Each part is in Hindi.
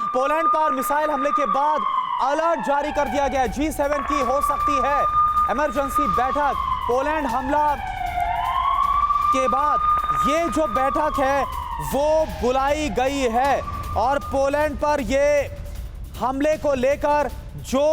पोलैंड पर मिसाइल हमले के बाद अलर्ट जारी कर दिया गया। G7 की हो सकती है इमरजेंसी बैठक। पोलैंड हमला के बाद ये जो बैठक है वो बुलाई गई है और पोलैंड पर ये हमले को लेकर जो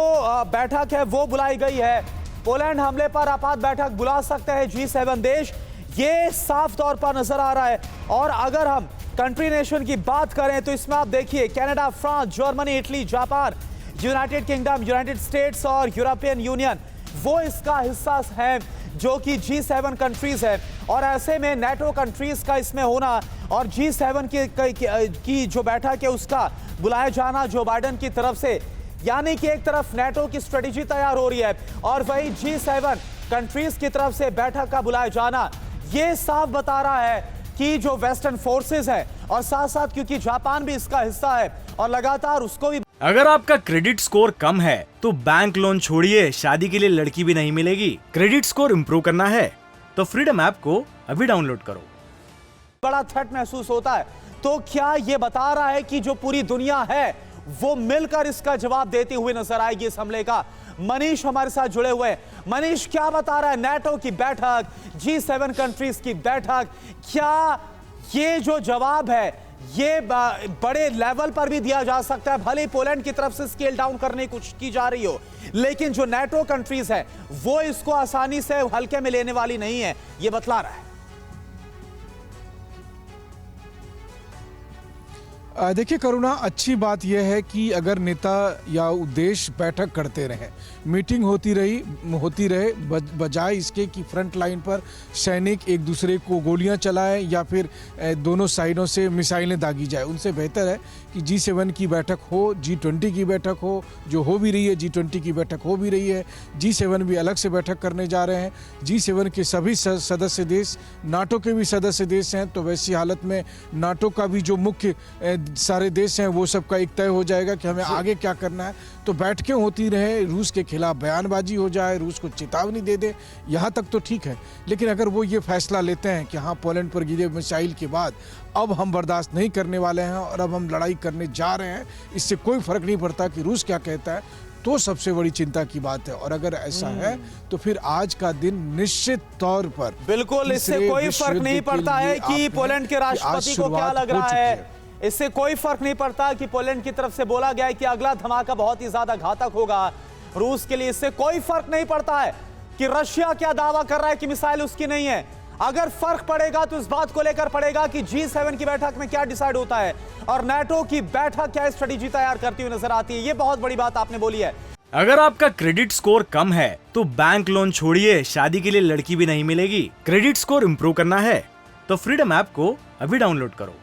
बैठक है वो बुलाई गई है। पोलैंड हमले पर आपात बैठक बुला सकते हैं G7 देश, ये साफ तौर पर नजर आ रहा है। और अगर हम कंट्री नेशन की बात करें तो इसमें आप देखिए Canada, France, Germany, Italy, Japan, United kingdom, United states और यूरोपियन यूनियन वो इसका हिस्सा हैं जो कि G7 कंट्रीज है। और ऐसे में नेटो कंट्रीज का इसमें होना और G7 की जो बैठक है उसका बुलाया जाना जो बाइडेन की तरफ से, यानी कि एक तरफ नेटो की स्ट्रेटेजी तैयार हो रही है और वही G7 कंट्रीज की तरफ से बैठक का बुलाया जाना ये साफ बता रहा है कि जो वेस्टर्न फोर्सेस है और साथ साथ क्योंकि जापान भी इसका हिस्सा है और लगातार उसको भी। अगर आपका क्रेडिट स्कोर कम है तो बैंक लोन छोड़िए, शादी के लिए लड़की भी नहीं मिलेगी। क्रेडिट स्कोर इम्प्रूव करना है तो फ्रीडम ऐप को अभी डाउनलोड करो। बड़ा थ्रेट महसूस होता है तो क्या ये बता रहा है कि जो पूरी दुनिया है वो मिलकर इसका जवाब देते हुए नजर आएगी इस हमले का। मनीष हमारे साथ जुड़े हुए हैं। मनीष, क्या बता रहा है नेटो की बैठक, G7 कंट्रीज की बैठक, क्या ये जो जवाब है ये बड़े लेवल पर भी दिया जा सकता है? भले पोलैंड की तरफ से स्केल डाउन करने की कोशिश की जा रही हो, लेकिन जो नेटो कंट्रीज है वो इसको आसानी से हल्के में लेने वाली नहीं है, ये बतला रहा है। देखिए करुणा, अच्छी बात यह है कि अगर नेता या उद्देश्य बैठक करते रहे, मीटिंग होती रहे बजाय इसके कि फ्रंट लाइन पर सैनिक एक दूसरे को गोलियां चलाएं या फिर दोनों साइडों से मिसाइलें दागी जाए, उनसे बेहतर है कि G7 की बैठक हो, G20 की बैठक हो, जो हो भी रही है, G20 की बैठक हो भी रही है, G7 भी अलग से बैठक करने जा रहे हैं। G7 के सभी सदस्य देश नाटो के भी सदस्य देश हैं, तो वैसी हालत में नाटो का भी जो मुख्य सारे देश हैं वो सबका एक तय हो जाएगा कि हमें आगे क्या करना है। तो बैठकें होती रहे, रूस के खिलाफ बयानबाजी हो जाए, रूस को चेतावनी दे दे, यहाँ तक तो ठीक है। लेकिन अगर वो ये फैसला लेते हैं कि हाँ, पोलैंड पर गिरे मिसाइल के बाद अब हम बर्दाश्त नहीं करने वाले हैं और अब हम लड़ाई करने जा रहे हैं, इससे कोई फर्क नहीं पड़ता कि रूस क्या कहता है, तो सबसे बड़ी चिंता की बात है। और अगर ऐसा है तो फिर आज का दिन निश्चित तौर पर बिल्कुल इससे कोई फर्क नहीं पड़ता है कि पोलैंड के राष्ट्रपति को क्या लग रहा है, इससे कोई फर्क नहीं पड़ता कि पोलैंड की तरफ से बोला गया है कि अगला धमाका बहुत ही ज्यादा घातक होगा रूस के लिए। इससे कोई फर्क नहीं पड़ता है कि रशिया क्या दावा कर रहा है कि मिसाइल उसकी नहीं है। अगर फर्क पड़ेगा तो इस बात को लेकर पड़ेगा कि G7 की बैठक में क्या डिसाइड होता है और नेटो की बैठक क्या स्ट्रेटेजी तैयार करती हुई नजर आती है। ये बहुत बड़ी बात आपने बोली है। अगर आपका क्रेडिट स्कोर कम है तो बैंक लोन छोड़िए, शादी के लिए लड़की भी नहीं मिलेगी। क्रेडिट स्कोर इम्प्रूव करना है तो फ्रीडम ऐप को अभी डाउनलोड करो।